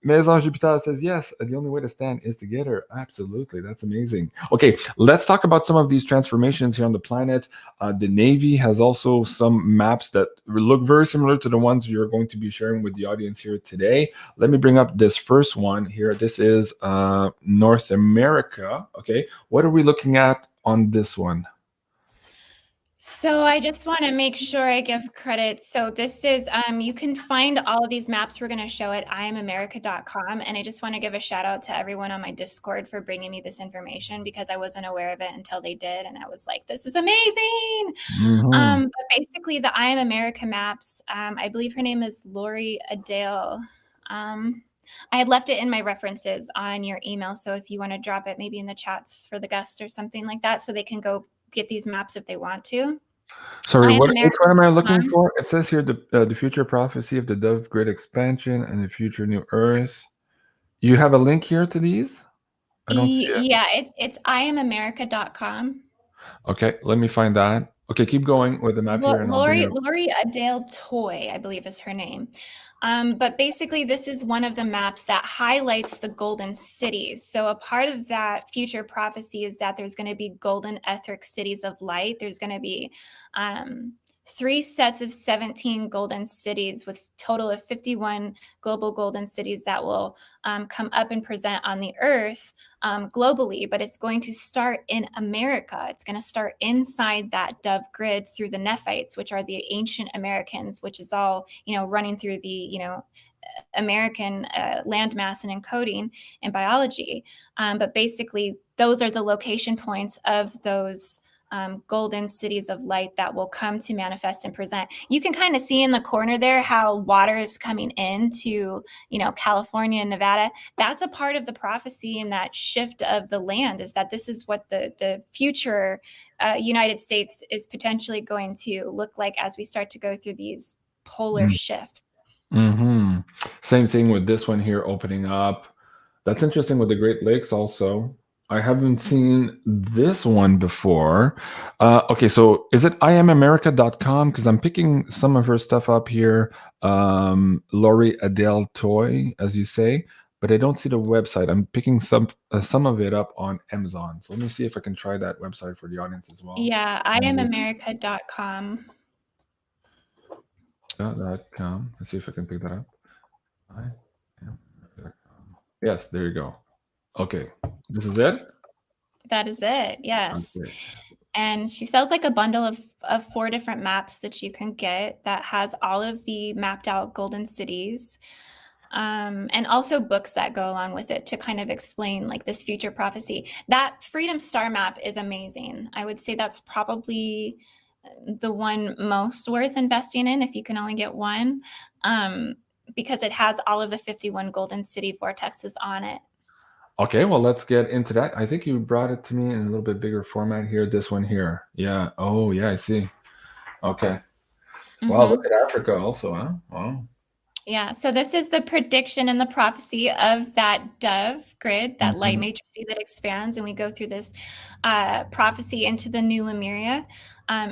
Maison Jupiter says yes. The only way to stand is together. Absolutely, that's amazing. Okay, let's talk about some of these transformations here on the planet. The Navy has also some maps that look very similar to the ones you're going to be sharing with the audience here today. Let me bring up this first one here. This is North America. Okay, what are we looking at on this one? So I just want to make sure I give credit. So this is, you can find all of these maps we're going to show at IamAmerica.com. And I just want to give a shout out to everyone on my Discord for bringing me this information because I wasn't aware of it until they did. And I was like, this is amazing. But basically the I Am America maps, I believe her name is Lori Adele. I had left it in my references on your email. So if you want to drop it maybe in the chats for the guests or something like that, so they can go get these maps if they want to. Sorry, which one am I looking for? It says here the future prophecy of the Dove Grid expansion and the future New Earth. You have a link here to these? I don't see it. Yeah, it's IamAmerica.com. Okay, let me find that. Okay, keep going with the map here, and I'll bring it up. Lori Adele Toy, I believe is her name. But basically, this is one of the maps that highlights the golden cities. So a part of that future prophecy is that there's going to be golden etheric cities of light. There's going to be 3 sets of 17 golden cities with total of 51 global golden cities that will come up and present on the earth globally, but it's going to start in America. It's going to start inside that Dove Grid through the Nephites, which are the ancient Americans, which is all, running through the, American landmass and encoding and biology. But basically, those are the location points of those golden cities of light that will come to manifest and present. You can kind of see in the corner there how water is coming into, California and Nevada. That's a part of the prophecy and that shift of the land, is that this is what the future United States is potentially going to look like as we start to go through these polar shifts. Same thing with this one here opening up. That's interesting with the Great Lakes also. I haven't seen this one before. Okay, so is it IamAmerica.com? Because I'm picking some of her stuff up here. Lori Adele Toy, as you say, but I don't see the website. I'm picking some of it up on Amazon. So let me see if I can try that website for the audience as well. Yeah, IamAmerica.com. .com. Let's see if I can pick that up. Yes, there you go. Okay, this is it? That is it, yes. Okay. And she sells like a bundle of 4 different maps that you can get that has all of the mapped out golden cities. And also books that go along with it to kind of explain like this future prophecy. That Freedom Star map is amazing. I would say that's probably the one most worth investing in if you can only get one, because it has all of the 51 golden city vortexes on it. Okay, well, let's get into that. I think you brought it to me in a little bit bigger format here. This one here. Yeah. Oh, yeah, I see. Okay. Wow, look at Africa also, huh? Wow. Yeah, so this is the prediction and the prophecy of that Dove Grid, that light matrix that expands, and we go through this prophecy into the new Lemuria,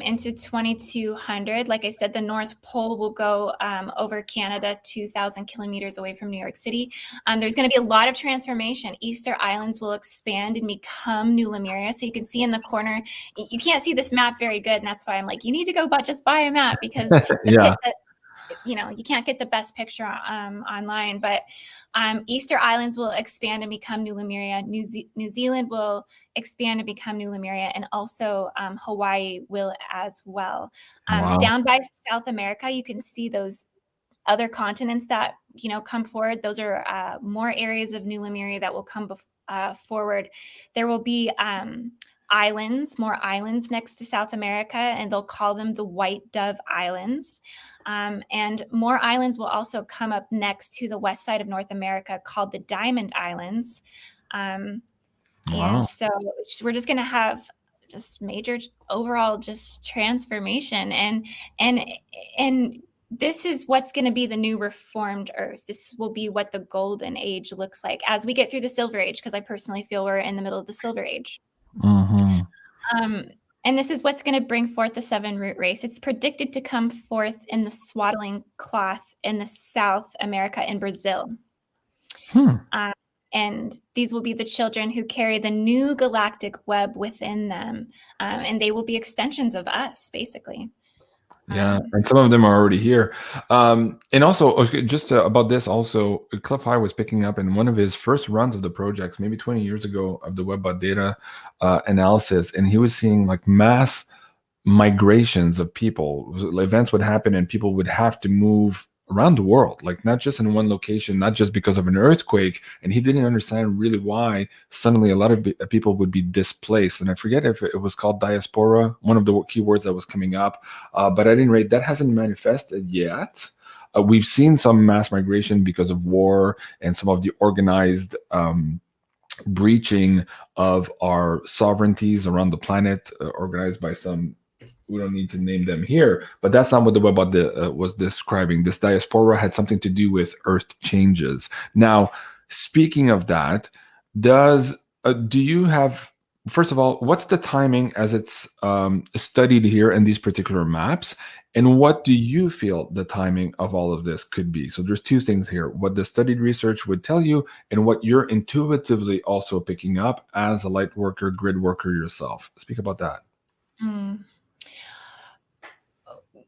into 2200. Like I said, the North Pole will go over Canada, 2,000 kilometers away from New York City. There's going to be a lot of transformation. Easter Islands will expand and become new Lemuria. So you can see in the corner, you can't see this map very good, and that's why I'm like, you need to go just buy a map, because you can't get the best picture online, but Easter Islands will expand and become new Lemuria. New Zealand will expand and become new Lemuria, and also Hawaii will as well. Down by South America, you can see those other continents that come forward. Those are more areas of new Lemuria that will come forward. There will be more islands next to South America, and they'll call them the White Dove Islands. And more islands will also come up next to the west side of North America, called the Diamond Islands. And so we're just going to have just major overall just transformation, and this is what's going to be the new reformed Earth. This will be what the golden age looks like as we get through the Silver Age, because I personally feel we're in the middle of the Silver Age. And this is what's going to bring forth the 7 root race. It's predicted to come forth in the swaddling cloth in the South America in Brazil. And these will be the children who carry the new galactic web within them. And they will be extensions of us, basically. Yeah, and some of them are already here. And also, just about this, also, Cliff High was picking up in one of his first runs of the projects, maybe 20 years ago, of the WebBot data analysis, and he was seeing like mass migrations of people. Events would happen and people would have to move around the world, like not just in one location, not just because of an earthquake. And he didn't understand really why suddenly a lot of people would be displaced. And I forget if it was called diaspora, one of the keywords that was coming up. But at any rate, that hasn't manifested yet. We've seen some mass migration because of war and some of the organized breaching of our sovereignties around the planet, organized by some. We don't need to name them here, but that's not what the WebBot was describing. This diaspora had something to do with Earth changes. Now, speaking of that, do you have, first of all, what's the timing as it's studied here in these particular maps? And what do you feel the timing of all of this could be? So there's 2 things here, what the studied research would tell you and what you're intuitively also picking up as a light worker, grid worker yourself. Speak about that.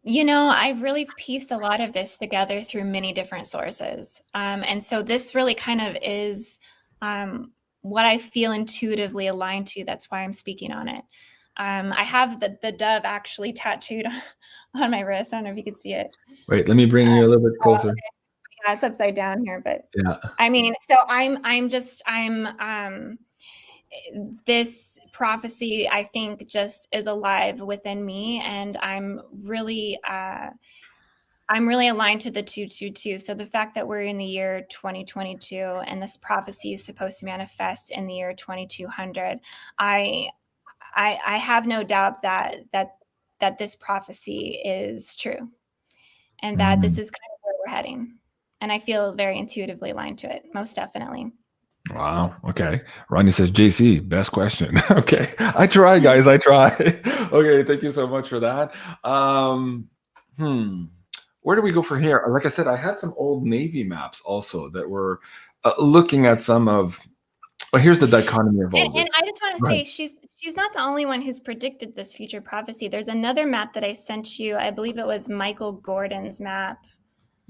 You know, I've really pieced a lot of this together through many different sources. And so this really kind of is what I feel intuitively aligned to. That's why I'm speaking on it. I have the dove actually tattooed on my wrist. I don't know if you can see it. Wait, let me bring you a little bit closer. Yeah, it's upside down here, but yeah. I mean, so this prophecy, I think, just is alive within me, and I'm really aligned to the 222. So the fact that we're in the year 2022 and this prophecy is supposed to manifest in the year 2200, I have no doubt that this prophecy is true, and that this is kind of where we're heading. And I feel very intuitively aligned to it, most definitely. Wow. Okay. Ronnie says, JC, best question. Okay. I try, guys. I try. Okay. Thank you so much for that. Where do we go from here? Like I said, I had some old Navy maps also that were looking at some of. Well, here's the dichotomy of all of this. And I just want to say, she's not the only one who's predicted this future prophecy. There's another map that I sent you. I believe it was Michael Gordon's map.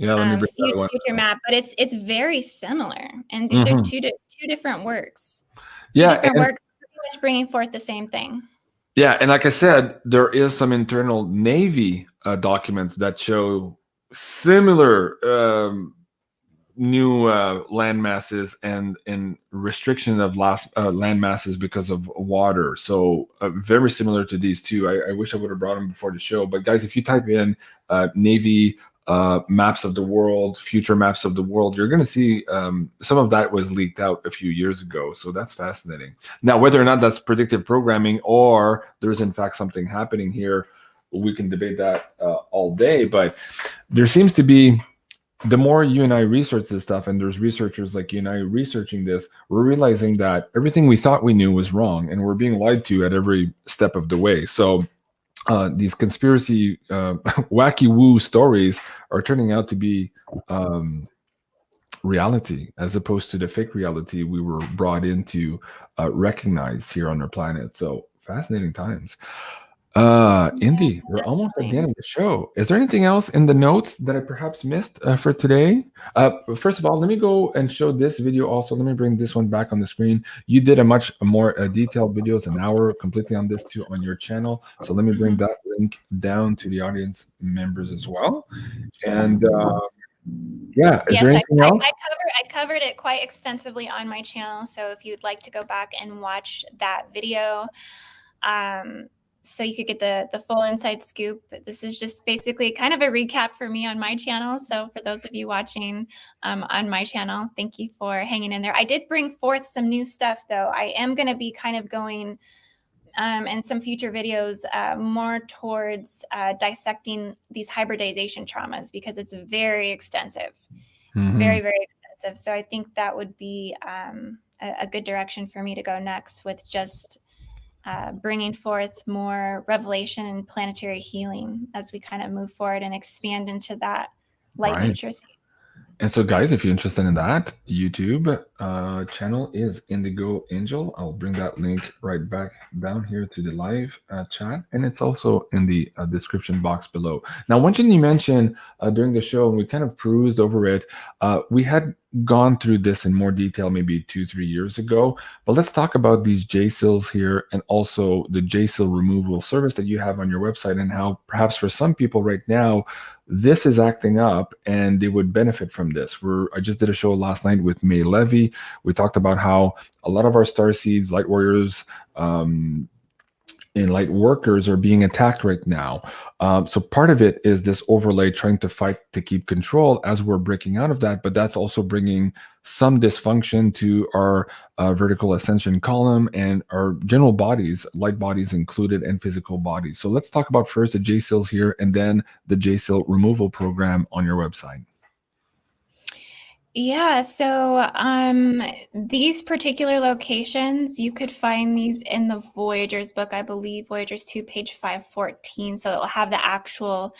Yeah, let me bring that one. Future map, but it's very similar, and these are two different works. Works, pretty much bringing forth the same thing. Yeah, and like I said, there is some internal Navy documents that show similar new land masses and restriction of land masses because of water. So very similar to these two. I wish I would have brought them before the show. But guys, if you type in Navy maps of the world, future maps of the world, you're going to see some of that was leaked out a few years ago. So that's fascinating. Now, whether or not that's predictive programming or there's in fact something happening here, we can debate that all day. But there seems to be, the more you and I research this stuff, and there's researchers like you and I researching this, we're realizing that everything we thought we knew was wrong, and we're being lied to at every step of the way. So these conspiracy wacky woo stories are turning out to be reality, as opposed to the fake reality we were brought in to recognize here on our planet. So fascinating times. Indy, we're almost at the end of the show. Is there anything else in the notes that I perhaps missed for today? First of all, let me go and show this video also. Let me bring this one back on the screen. You did a much more detailed videos, an hour completely on this too on your channel. So let me bring that link down to the audience members as well. And yeah, is there anything else? I covered it quite extensively on my channel. So if you'd like to go back and watch that video, so you could get the full inside scoop. This is just basically kind of a recap for me on my channel. So for those of you watching on my channel, thank you for hanging in there. I did bring forth some new stuff, though. I am going to be kind of going in some future videos more towards dissecting these hybridization traumas, because it's very extensive. It's very, very extensive. So I think that would be a good direction for me to go next, with just bringing forth more revelation and planetary healing as we kind of move forward and expand into that light Right. nature state. And so, guys, if you're interested in that, YouTube channel is Indigo Angel. I'll bring that link right back down here to the live chat, and it's also in the description box below. Now, one thing you mentioned during the show, and we kind of perused over it, we had gone through this in more detail maybe 2-3 years ago, but let's talk about these J-seals here and also the J-seal removal service that you have on your website, and how perhaps for some people right now, this is acting up and they would benefit from this. I just did a show last night with May Levy. We talked about how a lot of our star seeds, light warriors, and light workers are being attacked right now. So part of it is this overlay trying to fight to keep control as we're breaking out of that, but that's also bringing some dysfunction to our vertical ascension column and our general bodies, light bodies included, and physical bodies. So let's talk about first the J-seals here and then the J-seal removal program on your website. Yeah, so these particular locations, you could find these in the Voyagers book, I believe, Voyagers 2, page 514. So it'll have the actual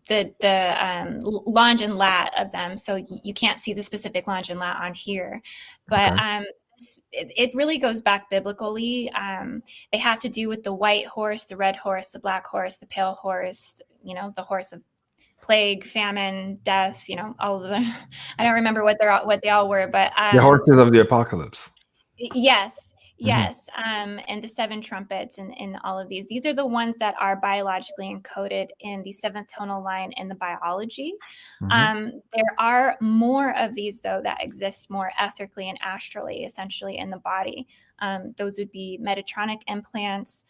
the longe and lat of them. So you can't see the specific longe and lat on here, but Okay. it really goes back biblically. They have to do with the white horse, the red horse, the black horse, the pale horse, the horse of plague, famine, death, all of them. I don't remember what they all were, but The horses of the apocalypse. yes. And the 7 trumpets and all of these are the ones that are biologically encoded in the 7th tonal line in the biology. There are more of these, though, that exist more ethically and astrally, essentially, in the body. Those would be Metatronic implants,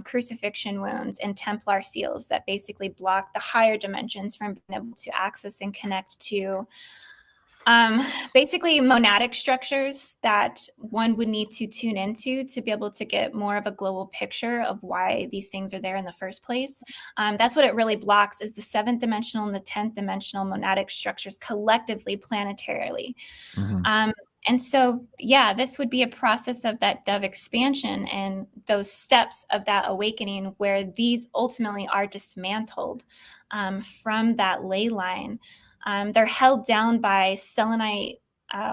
crucifixion wounds, and Templar seals that basically block the higher dimensions from being able to access and connect to basically monadic structures that one would need to tune into to be able to get more of a global picture of why these things are there in the first place. That's what it really blocks, is the 7th dimensional and the 10th dimensional monadic structures collectively, planetarily. And so, yeah, this would be a process of that dove expansion and those steps of that awakening where these ultimately are dismantled from that ley line. They're held down by selenite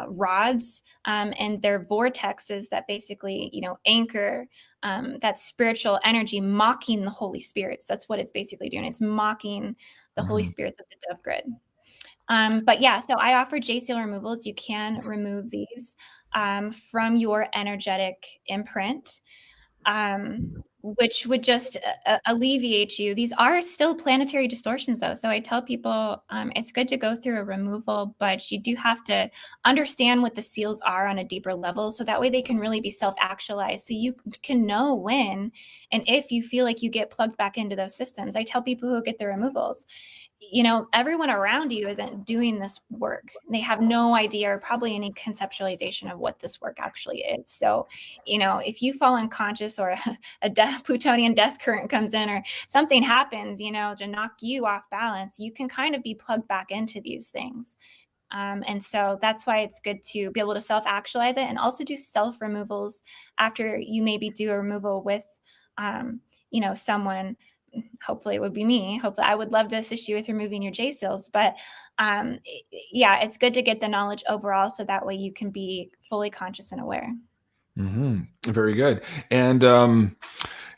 rods and their vortexes that basically, anchor that spiritual energy, mocking the Holy Spirits. That's what it's basically doing. It's mocking the Holy Spirits of the dove grid. But yeah, so I offer J-seal removals. You can remove these from your energetic imprint, which would just alleviate you. These are still planetary distortions, though. So I tell people it's good to go through a removal, but you do have to understand what the seals are on a deeper level. So that way they can really be self-actualized. So you can know when and if you feel like you get plugged back into those systems. I tell people who get the removals, everyone around you isn't doing this work. They have no idea or probably any conceptualization of what this work actually is. So, if you fall unconscious or a Plutonian death current comes in or something happens, to knock you off balance, you can kind of be plugged back into these things. And so that's why it's good to be able to self-actualize it and also do self-removals after you maybe do a removal with, someone. Hopefully it would be me. Hopefully I would love to assist you with removing your J-seals, but yeah, it's good to get the knowledge overall so that way you can be fully conscious and aware. Very good. And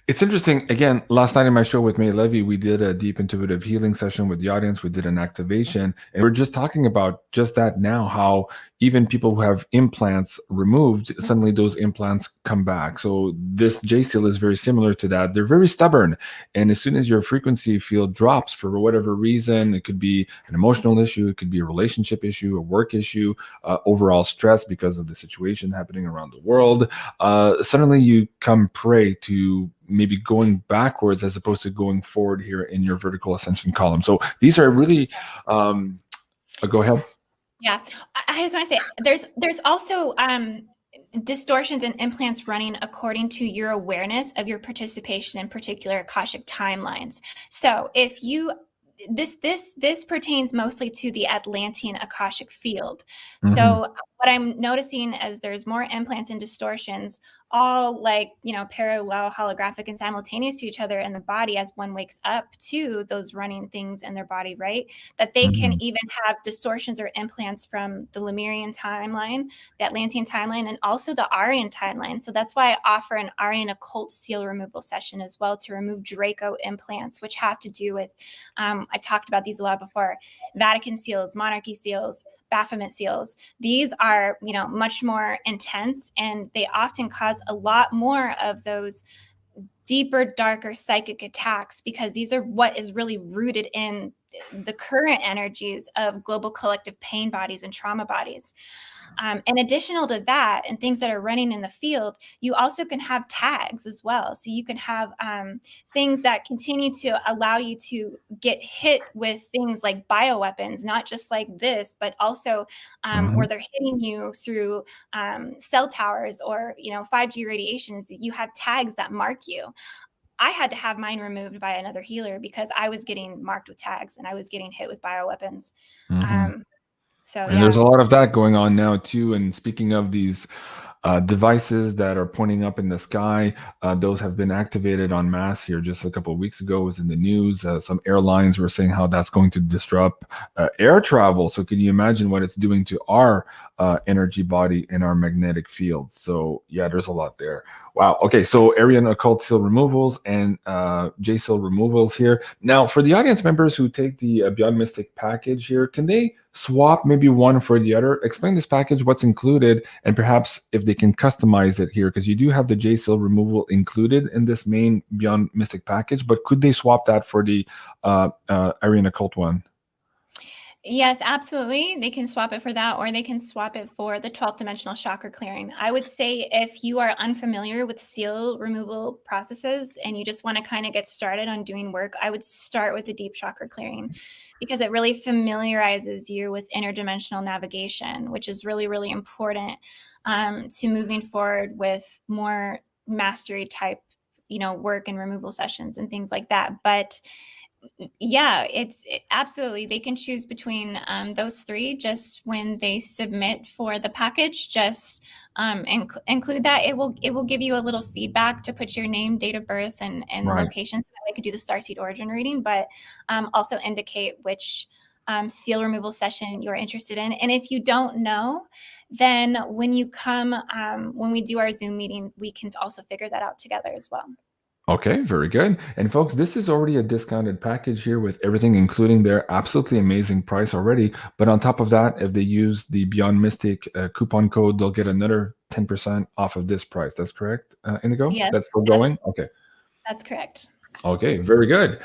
it's interesting. Again, last night in my show with May Levy, we did a deep intuitive healing session with the audience. We did an activation, and we're just talking about just that now, how even people who have implants removed, suddenly those implants come back. So this J-seal is very similar to that. They're very stubborn. And as soon as your frequency field drops for whatever reason, it could be an emotional issue, it could be a relationship issue, a work issue, overall stress because of the situation happening around the world, suddenly you come prey to maybe going backwards as opposed to going forward here in your vertical ascension column. So these are really, go ahead. Yeah, I just want to say there's also distortions and implants running according to your awareness of your participation in particular Akashic timelines. So if you this pertains mostly to the Atlantean Akashic field. Mm-hmm. So what I'm noticing as there's more implants and distortions, all like, parallel, holographic, and simultaneous to each other in the body as one wakes up to those running things in their body, right? That they can even have distortions or implants from the Lemurian timeline, the Atlantean timeline, and also the Aryan timeline. So that's why I offer an Aryan occult seal removal session as well to remove Draco implants, which have to do with, I've talked about these a lot before, Vatican seals, monarchy seals, Baphomet seals. These are, much more intense, and they often cause a lot more of those deeper, darker psychic attacks, because these are what is really rooted in the current energies of global collective pain bodies and trauma bodies. And additional to that, and things that are running in the field, you also can have tags as well. So you can have things that continue to allow you to get hit with things like bioweapons, not just like this, but also where they're hitting you through cell towers or 5G radiations. You have tags that mark you. I had to have mine removed by another healer because I was getting marked with tags and I was getting hit with bioweapons. And there's a lot of that going on now too. And speaking of these devices that are pointing up in the sky, those have been activated en masse here just a couple of weeks ago. It was in the news. Some airlines were saying how that's going to disrupt air travel. So can you imagine what it's doing to our energy body and our magnetic field? So yeah, there's a lot there. Wow. Okay, so Aryan occult seal removals and J seal removals here. Now, for the audience members who take the Beyond Mystic package here, can they swap maybe one for the other? Explain this package, what's included, and perhaps if they can customize it here, because you do have the J seal removal included in this main Beyond Mystic package, but could they swap that for the Aryan occult one? Yes, absolutely. They can swap it for that, or they can swap it for the 12th dimensional chakra clearing. I would say if you are unfamiliar with seal removal processes and you just want to kind of get started on doing work, I would start with the deep chakra clearing, because it really familiarizes you with interdimensional navigation, which is really, really important to moving forward with more mastery type, work and removal sessions and things like that. But yeah, absolutely. They can choose between those three just when they submit for the package. Just include that. It will give you a little feedback to put your name, date of birth, and location, so that way I could do the starseed origin reading, but also indicate which seal removal session you're interested in. And if you don't know, then when you come, when we do our Zoom meeting, we can also figure that out together as well. Okay, very good. And folks, this is already a discounted package here with everything including their absolutely amazing price already. But on top of that, if they use the Beyond Mystic coupon code, they'll get another 10% off of this price. That's correct, Indigo? Yes. That's still going? Okay. That's correct. Okay, very good.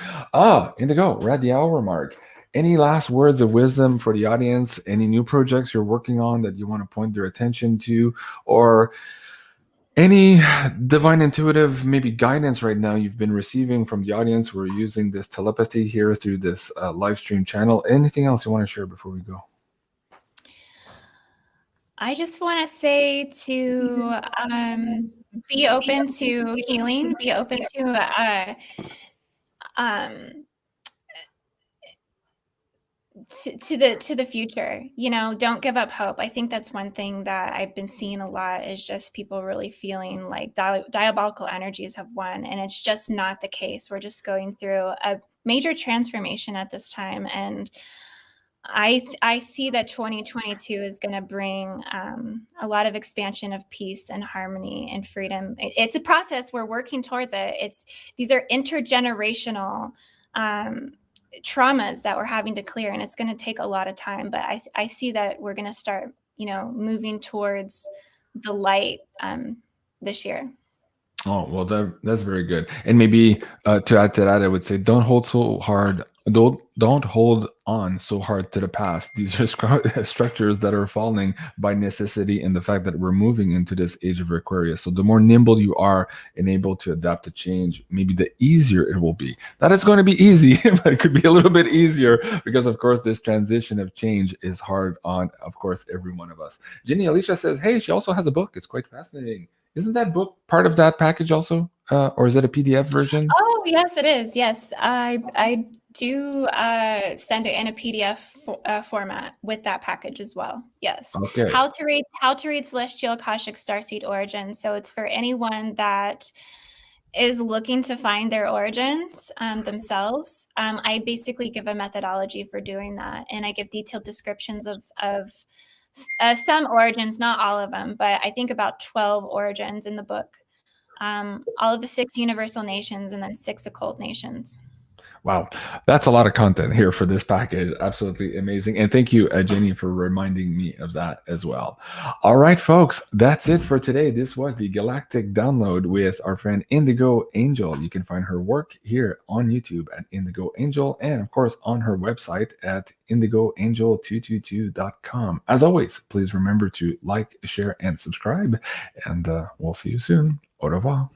Indigo, we're at the hour mark. Any last words of wisdom for the audience? Any new projects you're working on that you want to point their attention to? Or any divine intuitive maybe guidance right now you've been receiving from the audience? We're using this telepathy here through this live stream channel. Anything else you want to share before we go? I just want to say to be open to healing, be open to the future. Don't give up hope. I think that's one thing that I've been seeing a lot, is just people really feeling like diabolical energies have won, and it's just not the case. We're just going through a major transformation at this time, and I see that 2022 is going to bring a lot of expansion of peace and harmony and freedom. It's a process. We're working towards it. These are intergenerational traumas that we're having to clear, and it's going to take a lot of time, but I see that we're going to start moving towards the light this year. Oh, well, that's very good. And maybe to add to that, I would say don't hold on so hard to the past. These are structures that are falling by necessity, and the fact that we're moving into this age of Aquarius. So the more nimble you are and able to adapt to change, maybe the easier it will be. Not it's going to be easy, but it could be a little bit easier, because of course this transition of change is hard on, of course, every one of us. Ginny Alicia says, hey, she also has a book. It's quite fascinating. Isn't that book part of that package also? Or is it a PDF version? Oh, yes, it is. Yes. I do send it in a PDF format with that package as well. Yes. Okay. How to read Celestial Akashic Starseed Origins. So it's for anyone that is looking to find their origins themselves. I basically give a methodology for doing that, and I give detailed descriptions of some origins, not all of them, but I think about 12 origins in the book. All of the 6 universal nations and then 6 occult nations. Wow, that's a lot of content here for this package. Absolutely amazing. And thank you, Jenny, for reminding me of that as well. All right, folks, that's it for today. This was the Galactic Download with our friend Indigo Angel. You can find her work here on YouTube at Indigo Angel, and of course on her website at indigoangel222.com. As always, please remember to like, share, and subscribe, and we'll see you soon. Au revoir.